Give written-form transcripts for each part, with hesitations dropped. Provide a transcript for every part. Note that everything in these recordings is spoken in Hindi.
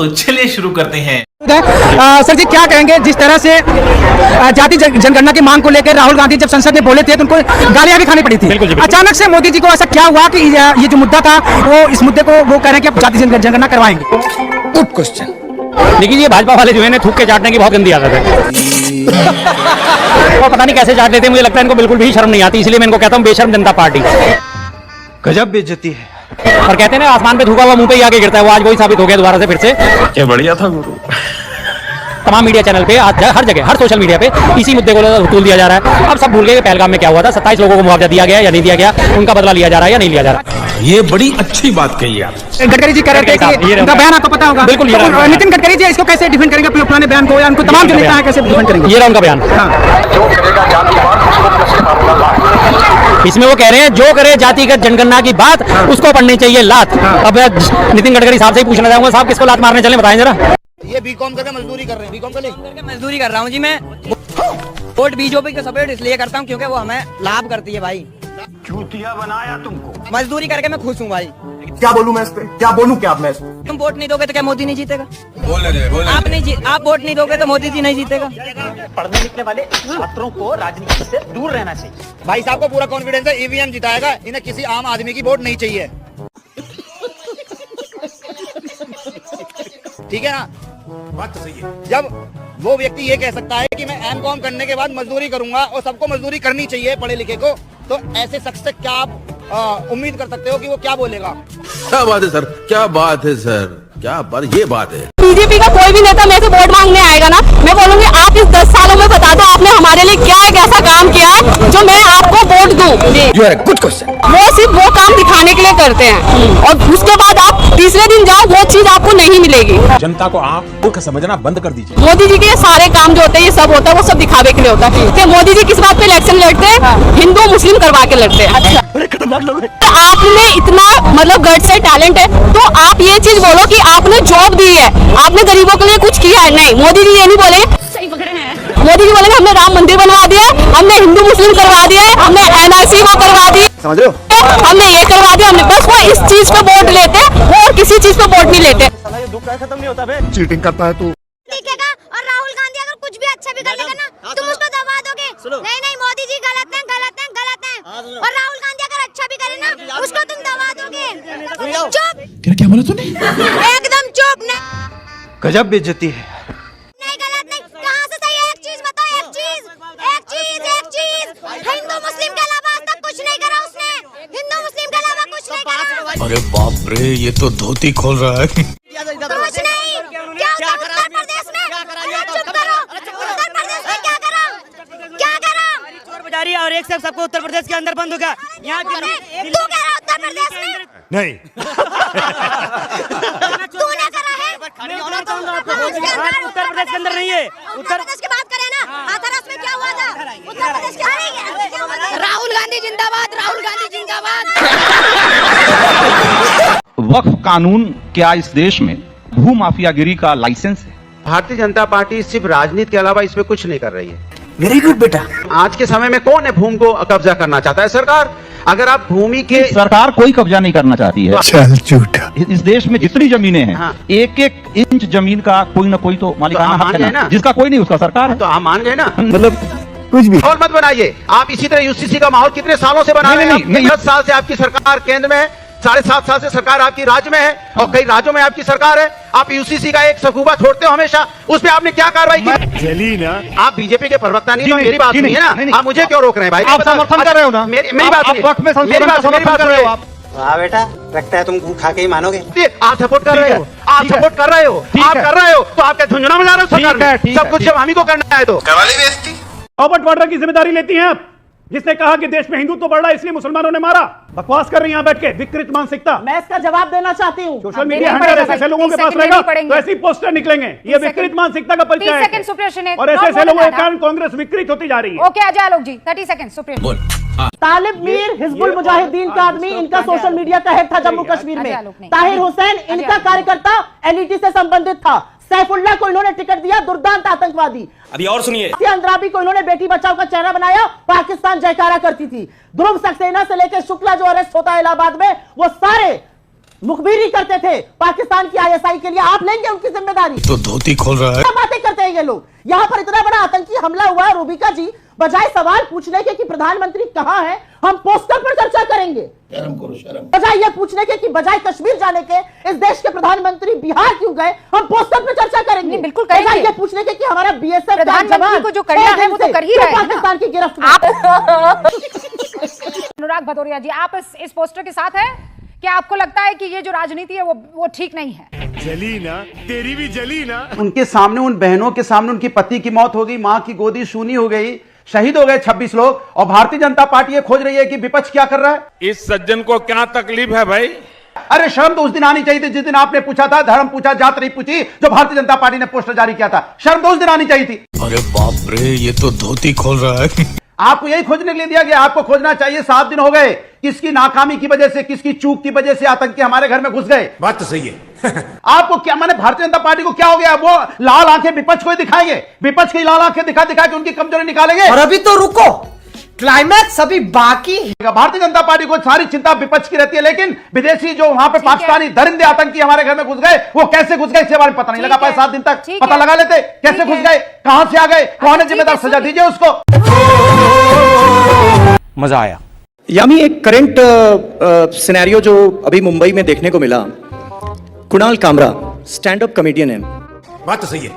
तो चलिए शुरू करते हैं। सर जी क्या कहेंगे, जिस तरह से जाति जनगणना की मांग को लेकर राहुल गांधी जब संसद में बोले थे तो उनको गालियां भी खानी पड़ी थी। अचानक से मोदी जी को ऐसा क्या हुआ कि ये जो मुद्दा था वो इस मुद्दे को वो कह रहे हैं कि आप जाति जनगणना करवाएंगे? Good question. देखिए ये भाजपा वाले जो है थूक के चाटने की बहुत गंदी आदत है। वो पता नहीं कैसे चाट लेते हैं, मुझे लगता है इनको बिल्कुल भी शर्म नहीं आती, इसलिए मैं इनको कहता हूँ बेशर्म जनता पार्टी। गजब बेइज्जती है। और कहते हैं ना आसमान पे थूका हुआ मुंह पे ही आके गिरता है, वो आज वही साबित हो गया दोबारा से फिर से। क्या बढ़िया था गुरु। तमाम मीडिया चैनल पे आज हर जगह हर सोशल मीडिया पे इसी मुद्दे को तूल दिया जा रहा है। अब सब भूल गए पहलगाम में क्या हुआ था, 27 लोगों को मुआवजा दिया गया या नहीं दिया गया, उनका बदला लिया जा रहा है या नहीं लिया जा रहा। ये बड़ी अच्छी बात कही आप। गडकरी जी कह रहे थे कि उनका बयान आपको पता होगा। बिल्कुल। नितिन गडकरी जी इसको कैसे डिफेंड करेंगे, पुराने बयान को, या उनको तमाम जो नेता है कैसे डिफेंड करेंगे? ये रहा उनका बयान। इसमें वो कह रहे हैं जो करे जातिगत जनगणना की बात उसको पढ़नी चाहिए लात। अब नितिन गडकरी साहब से ही पूछना चाहूंगा, साहब किसको लात मारने चले बताएं जरा। ये बीकॉम करके मजदूरी कर रहे हैं, बीकॉम करके मजदूरी कर रहा हूँ जी मैं। वोट बीजेपी को सपोर्ट इसलिए करता हूँ क्योंकि वो हमें लाभ करती है भाई। चूतिया बनाया तुमको। मजदूरी करके मैं खुश हूँ भाई। क्या बोलूं मैं इस पे, क्या बोलूं क्या मैं इस पे? तुम वोट नहीं दोगे तो क्या मोदी नहीं जीतेगा? बोले आप वोट नहीं दोगे तो मोदी जी नहीं जीतेगा। पढ़ने लिखने वाले छात्रों को राजनीति से दूर रहना चाहिए। भाई साहब को पूरा कॉन्फिडेंस है, ईवीएम जिताएगा, इन्हें किसी आम आदमी की वोट नहीं चाहिए। ठीक है ना? बात तो सही है। जब वो व्यक्ति ये कह सकता है कि मैं एमकॉम करने के बाद मजदूरी करूंगा और सबको मजदूरी करनी चाहिए पढ़े लिखे को, तो ऐसे शख्स से क्या आप उम्मीद कर सकते हो कि वो क्या बोलेगा? क्या बात है सर, क्या बात है सर, क्या बात, ये बात है। बीजेपी का कोई भी नेता मेरे से वोट मांगने आएगा ना, मैं बोलूंगी आप इस 10 सालों में बता दो आपने हमारे लिए क्या एक ऐसा काम किया है जो मैं आपको वोट दूं। Good question. वो सिर्फ वो काम दिखाने के लिए करते हैं और उसके बाद आप तीसरे दिन जाओ वो चीज आपको नहीं मिलेगी। जनता को आप मूर्ख समझना बंद कर दीजिए। मोदी जी के सारे काम जो होते हैं ये सब होता है वो सब दिखावे के लिए होता है। मोदी जी किस बात पे इलेक्शन लड़ते हैं? हिंदू मुस्लिम करवा के लड़ते हैं। आप में इतना मतलब गट से टैलेंट है तो आप ये चीज बोलो कि आपने जॉब दी है, आपने गरीबों के लिए कुछ किया है। नहीं, मोदी जी ये नहीं बोलेंगे, सही पकड़े हैं। मोदी जी बोलेंगे हमने राम मंदिर बनवा दिया, हमने हिंदू मुस्लिम करवा दिया, हमने एनआरसी वो करवा दी, समझ रहे हो? हमने ये करवा दिया, हमने बस वो इस चीज पे वोट लेते, वो और किसी चीज पे वोट नहीं लेते। दुख का खत्म नहीं होता बे। चीटिंग करता है तू। दिखेगा और राहुल गांधी अगर कुछ भी अच्छा भी कर लेगा ना तुम उसको दबा दोगे। नहीं मोदी जी गलत है, गलत है, गलत है। और राहुल गांधी अगर अच्छा भी करे ना उसको तुम दबा दोगे। चुप। क्या बोला तूने? एकदम चुप। गजब बेइज्जती है। नहीं गलत नहीं, कहाँ से सही है? एक चीज बताओ, एक चीज। हिंदू मुस्लिम के अलावा आज तक कुछ नहीं करा उसने। हिंदू मुस्लिम के अलावा कुछ नहीं करा। अरे बाप रे, ये तो धोती खोल रहा है। कुछ नहीं। क्या उत्तर प्रदेश में? चुप करो। उत्तर प्रदेश में क्या करा? क्या करा? चोर बाजारी और एक सब सबको उत्तर प्रदेश के अंदर बंद होगा। यहाँ तू कह रहा उत्तर प्रदेश में? नहीं। तूने करा है? उत्तर प्रदेश के अंदर नहीं है। उत्तर प्रदेश की बात करें ना, हाथरस में क्या हुआ था? उत्तर प्रदेश के राहुल गांधी जिंदाबाद, राहुल गांधी जिंदाबाद। वक्फ कानून क्या इस देश में भू माफियागिरी का लाइसेंस है? भारतीय जनता पार्टी सिर्फ राजनीति के अलावा इसमें कुछ नहीं कर रही है। वेरी गुड बेटा। आज के समय में कौन है भूमि को कब्जा करना चाहता है? सरकार। अगर आप भूमि के सरकार कोई कब्जा नहीं करना चाहती है। चल झूठा। इस देश में जितनी जमीनें हैं हाँ। एक इंच जमीन का कोई ना कोई तो मालिकाना तो हक है ना। जिसका कोई नहीं उसका सरकार है। तो आप मान गए ना, मतलब कुछ भी माहौल मत बनाइए। आप इसी तरह यूसीसी का माहौल कितने सालों से बना रहे हैं? 10 साल से आपकी सरकार केंद्र में है, 7.5 साल से सरकार आपकी राज्य में है और कई राज्यों में आपकी सरकार है। आप यूसीसी का एक सफूबा छोड़ते हो हमेशा, उस पे आपने क्या कार्रवाई की? ना। आप बीजेपी के प्रवक्ता नहीं, तो मेरी बात सुनिए ना। आप मुझे क्यों रोक रहे हैं भाई? आप समर्थन कर रहे हो ना? मेरी बात सुनिए। हाँ बेटा, लगता है तुम खा के ही मानोगे। आप सपोर्ट कर रहे हो, आप सपोर्ट कर रहे हो, आप कर रहे हो, तो आप क्या झुंझुना बजा रहे हो? सरकार सब कुछ जब हम ही को करना है तो करवा ली बेइज्जती। रॉबर्ट वाड्रा की जिम्मेदारी लेती हैं आप, जिसने कहा कि देश में हिंदुत्व बढ़ रहा है इसलिए मुसलमानों ने मारा। बकवास कर रही हैं यहाँ बैठ के, विकृत मानसिकता। मैं इसका जवाब देना चाहती हूँ। सोशल मीडिया हैंडल ऐसे लोगों के पास रहेगा तो ऐसे पोस्टर निकलेंगे। ये विकृत मानसिकता का परिचय है और ऐसे लोगों के कारण कांग्रेस विकृत होती जा रही है। ओके अजय आलोक जी 30 सेकंड सुप्रीम। तालिब मीर हिजबुल मुजाहिदीन का आदमी, इनका सोशल मीडिया का हेड था जम्मू कश्मीर में। ताहिर हुसैन इनका कार्यकर्ता एलईटी से संबंधित था। सैफुल्लाह को इन्होंने टिकट दिया, दुर्दांत आतंकवादी। अभी और सुनिए, अंद्राबी को इन्होंने बेटी बचाओ का चेहरा बनाया, पाकिस्तान जयकारा करती थी। ध्रुव सक्सेना से लेकर शुक्ला जो अरेस्ट होता है इलाहाबाद में, वो सारे मुखबिरी करते थे पाकिस्तान की आईएसआई के लिए, आप लेंगे उनकी जिम्मेदारी? तो धोती खोल रहा है। क्या बातें करते हैं ये लोग? यहाँ पर इतना बड़ा आतंकी हमला हुआ है, रूबिका जी बजाय सवाल पूछने के कि प्रधानमंत्री कहाँ है, हम पोस्टर पर चर्चा करेंगे। बजाय ये पूछने के कि बजाय कश्मीर जाने के इस देश के प्रधानमंत्री बिहार क्यों गए, हम पोस्टर पर चर्चा करेंगे। बिल्कुल बजाय ये पूछने के कि हमारा बीएसएफ प्रधानमंत्री को जो करना है वो तो कर ही रहे हैं। पाकिस्तान की गिरफ्त में अनुराग भदौरिया जी, आप इस पोस्टर के साथ हैं? क्या आपको लगता है कि ये जो राजनीति है वो ठीक नहीं है? जली ना, तेरी भी जली ना। उनके सामने, उन बहनों के सामने उनकी पति की मौत हो गई, मां की गोदी सूनी हो गई, शहीद हो गए 26 लोग, और भारतीय जनता पार्टी ये खोज रही है कि विपक्ष क्या कर रहा है। इस सज्जन को क्या तकलीफ है भाई? अरे शर्म तो उस दिन आनी चाहिए थी जिस दिन आपने पूछा था, धर्म पूछा, जात नहीं पूछी, जो भारतीय जनता पार्टी ने पोस्टर जारी किया था। शर्म तो उस दिन आनी चाहिए थी। अरे बाप रे, ये तो धोती खोल रहा है। आपको यही खोजने के लिए दिया गया, आपको खोजना चाहिए। 7 दिन हो गए, किसकी नाकामी की वजह से, किसकी चूक की वजह से आतंकी हमारे घर में घुस गए। बात तो सही है। आपको क्या माने, भारतीय जनता पार्टी को क्या हो गया? वो लाल आंखें विपक्ष को ही दिखाएंगे, विपक्ष की लाल आंखें दिखा दिखा के उनकी कमजोरी निकालेंगे। और अभी तो रुको, क्लाइमैक्स अभी बाकी है। भारतीय जनता पार्टी को सारी चिंता विपक्ष की रहती है, लेकिन विदेशी जो वहां पे पाकिस्तानी दरिंदे आतंकी हमारे घर में घुस गए, वो कैसे घुस गए इसके बारे में पता नहीं लगा पाए। 7 दिन तक पता लगा लेते कैसे घुस गए, कहां से आ गए, कौन है जिम्मेदार, सजा दीजिए उसको। मजा आया। यामी एक करंट सिनेरियो जो अभी मुंबई में देखने को मिला, Kunal Kamra stand up comedian है। बात तो सही है।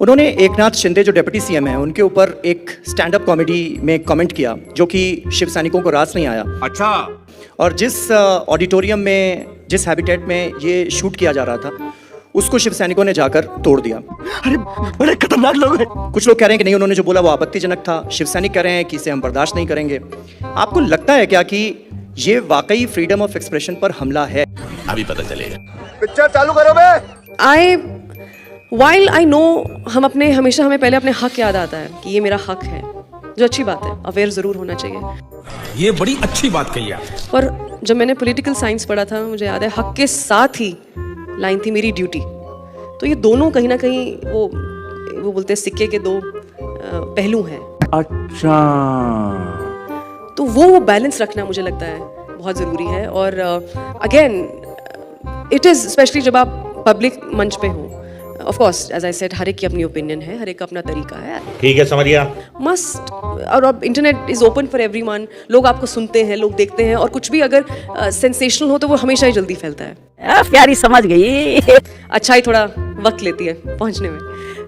उन्होंने एकनाथ शिंदे जो डिप्टी सीएम है उनके ऊपर एक स्टैंड अप कॉमेडी में कमेंट किया जो कि शिव सैनिकों को रास नहीं आया। अच्छा। और जिस ऑडिटोरियम में, जिस हैबिटेट में ये शूट किया जा रहा था, उसको शिव सैनिकों ने जाकर तोड़ दिया। अरे बड़े खतरनाक लोग हैं। कुछ लोग कह रहे हैं कि नहीं, उन्होंने जो बोला वो आपत्तिजनक था। शिव सैनिक कह रहे हैं कि इसे हम बर्दाश्त नहीं करेंगे। आपको लगता है क्या कि ये वाकई फ्रीडम ऑफ एक्सप्रेशन पर हमला है? अभी पता चलेगा। पिक्चर चालू करो बे। While I know हम अपने, हमेशा हमें पहले अपने हक याद आता है कि ये मेरा हक है, जो अच्छी बात है, अवेयर जरूर होना चाहिए। ये बड़ी अच्छी बात कही आप। पर जब मैंने पॉलिटिकल साइंस पढ़ा था, मुझे याद है हक के साथ ही लाइन थी मेरी ड्यूटी। तो ये दोनों कहीं ना कहीं वो बोलते हैं सिक्के के दो पहलू हैं। अच्छा। तो वो बैलेंस रखना मुझे लगता है बहुत ज़रूरी है। और अगेन इट इज़ स्पेशली जब आप पब्लिक मंच पे हो। Of course as I said, हर एक की अपनी ओपिनियन है, हर एक का अपना तरीका है। ठीक है, समझ गया। मस्ट। और अब internet is open for everyone, लोग आपको सुनते हैं, लोग देखते हैं, और कुछ भी अगर सेंसेशनल हो तो वो हमेशा ही जल्दी फैलता है। प्यारी समझ गई। अच्छाई थोड़ा वक्त लेती है पहुंचने में।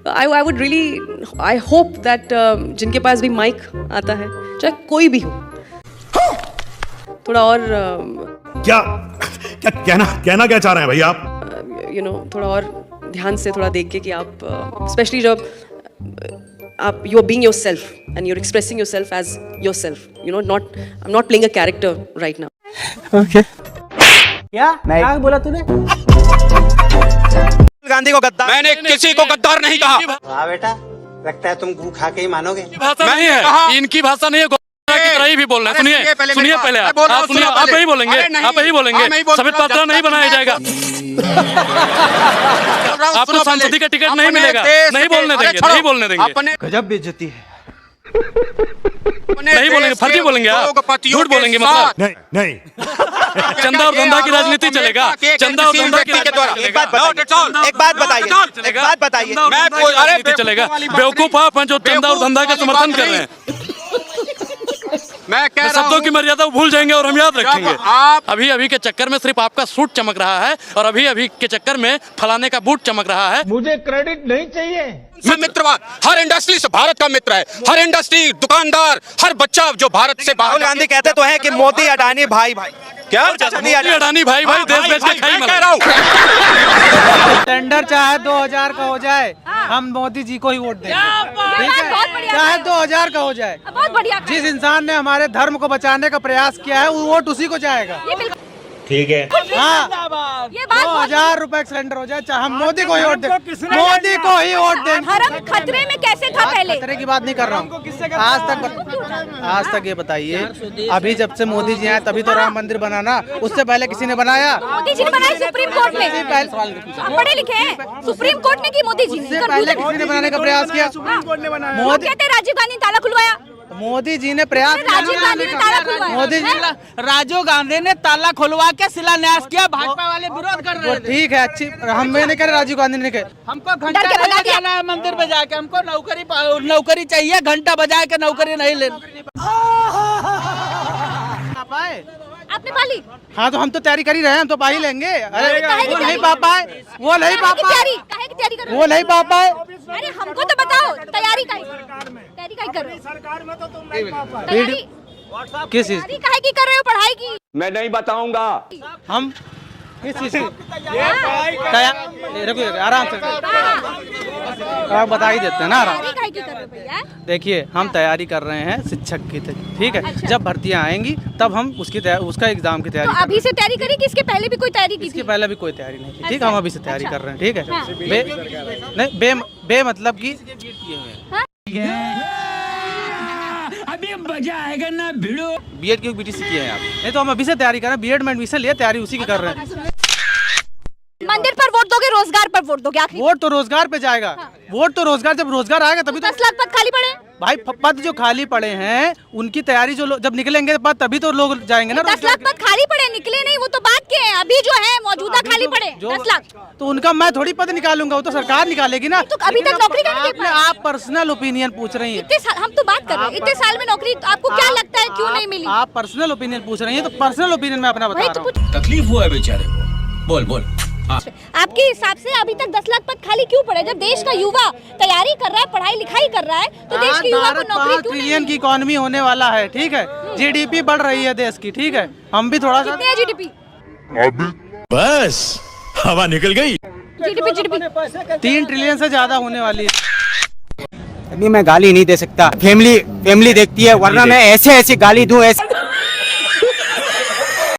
I would really, I hope that जिनके पास भी माइक आता है, चाहे कोई भी हो, थोड़ा और क्या कहना क्या चाह रहे हैं भाई आप? यू नो, थोड़ा और ध्यान से थोड़ा देख के कि आप स्पेशली जब आप you are being yourself and you are expressing yourself as yourself, you know, not I am not playing a character right now. Okay. क्या बोला तूने? गांधी को गद्दार, मैंने किसी को गद्दार नहीं कहा। वाह बेटा, लगता है तुम गू खा के ही मानोगे। भाषा नहीं है, इनकी भाषा नहीं है, की तरह ही भी बोल रहे हैं। सुनिए पहले आप सुनिए, आप ही बोलेंगे, आप ही बोलेंगे। सफेद पात्रा नहीं बनाया जाएगा। आपको सांसद का टिकट नहीं मिलेगा, नहीं बोलने देंगे, नहीं बोलने देंगे। गजब बेइज्जती है। नहीं बोलेंगे, फर्जी बोलेंगे आप, झूठ बोलेंगे। मतलब नहीं चंदा और धंधा की राजनीति चलेगा, चंदा और धंधा की राजनीति एक बात बताइए, मैं चलेगा। बेवकूफ आप हैं जो चंदा और धंधा का समर्थन कर रहे हैं। मैं कह रहा शब्दों की मर्यादा भूल जाएंगे और हम याद रखेंगे। अभी के चक्कर में सिर्फ आपका सूट चमक रहा है, और अभी के चक्कर में फलाने का बूट चमक रहा है। मुझे क्रेडिट नहीं चाहिए। मित्रवाद, हर इंडस्ट्री से भारत का मित्र है, हर इंडस्ट्री, दुकानदार, हर बच्चा जो भारत से बाहर। राहुल गांधी कहते तो है कि मोदी अडानी भाई भाई। क्या मोदी अडानी भाई भाई देश बेच के खाई। कह रहा हूँ टेंडर चाहे 2000 का हो जाए, हम मोदी जी को ही वोट देंगे। ठीक है, चाहे 2000 का हो जाए। बहुत बढ़िया। जिस इंसान ने हमारे धर्म को बचाने का प्रयास किया है, वो वोट उसी को जाएगा। ठीक है। हाँ, 2000 रुपए सिलेंडर हो जाए, चाहे हम मोदी को ही वोट देंगे, मोदी को ही वोट देंगे। धर्म खतरे में कैसे था पहले? खतरे की बात नहीं कर रहा हूँ। आज तक ये बताइए, अभी जब से मोदी जी आए तभी तो राम मंदिर बनाना, उससे पहले किसी ने बनाया? मोदी जी ने बनाया सुप्रीम कोर्ट में। पढ़े लिखे हैं, सुप्रीम कोर्ट ने की, मोदी जी ने। पहले किसी ने बनाने का प्रयास किया? मोदी कहते राजीव गांधी ने ताला खुलवाया। मोदी जी ने प्रयास राजीव गांधी ने ताला खुलवाया। मोदी जी राजीव गांधी ने ताला खुलवा के शिलान्यास किया, भाजपा वाले विरोध कर रहे थे। ठीक है, अच्छी हमें नहीं करे, राजीव गांधी ने कहे हमको घंटा नहीं जाना है मंदिर में जाके, हमको नौकरी चाहिए, घंटा बजा के नौकरी नहीं लेनी। आपने पा ली? हाँ तो हम तो तैयारी कर ही रहे हैं, हम तो पा ही लेंगे। अरे वो नहीं पा पाए, वो नहीं पा पाए, काहे की तैयारी कर रहे हो? वो नहीं पा पाए। अरे हमको तो बताओ, तैयारी काहे कर रहे हो? सरकार में तो तुम नहीं पा पाए। किस चीज तैयारी काहे की कर रहे हो? पढ़ाई की? मैं नहीं बताऊंगा। हम किस चीज की आराम से आप बता ही देते हैं ना आराम। तैयारी काहे की कर रहे हो भैया? देखिए हम तैयारी कर रहे हैं शिक्षक की, ठीक है। अच्छा। जब भर्तियां आएंगी तब हम उसका एग्जाम की तैयारी तो अभी से तैयारी करी कि इसके पहले भी कोई तैयारी की थी? इसके पहले भी कोई तैयारी नहीं की, ठीक है। हम अभी से तैयारी कर रहे हैं, ठीक है। हाँ। नहीं बे मतलब की अभी मजा आएगा ना भिड़ो। बीएड की बीटीसी किए हैं आप? नहीं तो हम अभी से तैयारी कर रहे हैं, बीएड में एडमिशन लिया, तैयारी उसी की कर रहे हैं। मंदिर पर वोट दोगे, रोजगार पर वोट दोगे? आखिर वोट तो रोजगार पे जाएगा। वोट तो रोजगार, जब रोजगार आएगा तभी तो 10 लाख पद खाली पड़े। भाई पद जो खाली पड़े हैं उनकी तैयारी जो जब निकलेंगे पद तभी तो लोग जाएंगे ना। 10 लाख पद खाली पड़े, निकले नहीं, वो तो बात के हैं। अभी जो है मौजूदा खाली पड़े 10 लाख, तो उनका मैं थोड़ी पद निकालूंगा, वो तो सरकार निकालेगी ना। तो अभी तक नौकरी नहीं। आप पर्सनल ओपिनियन पूछ रही हैं। हम तो बात कर रहे हैं, इतने साल में नौकरी आपको क्या लगता है क्यों नहीं मिली? आप पर्सनल ओपिनियन पूछ रही हैं, तो पर्सनल ओपिनियन मैं अपना बता रहा हूँ। तकलीफ हुआ है बेचारे को, बोल बोल। आपके हिसाब से अभी तक 10 लाख पद खाली क्यों पड़े? जब देश का युवा तैयारी कर रहा है, पढ़ाई लिखाई कर रहा है, तो देश के युवा को नौकरी क्यों नहीं? ट्रिलियन की इकोनॉमी होने वाला है, ठीक है। जीडीपी बढ़ रही है देश की, ठीक है। हम भी थोड़ा सा। कितनी है जीडीपी? बस हवा निकल गई। जीडीपी 3 ट्रिलियन से ज्यादा होने वाली है। अभी मैं गाली नहीं दे सकता, फैमिली देखती है, वरना मैं ऐसे गाली दूं ऐसे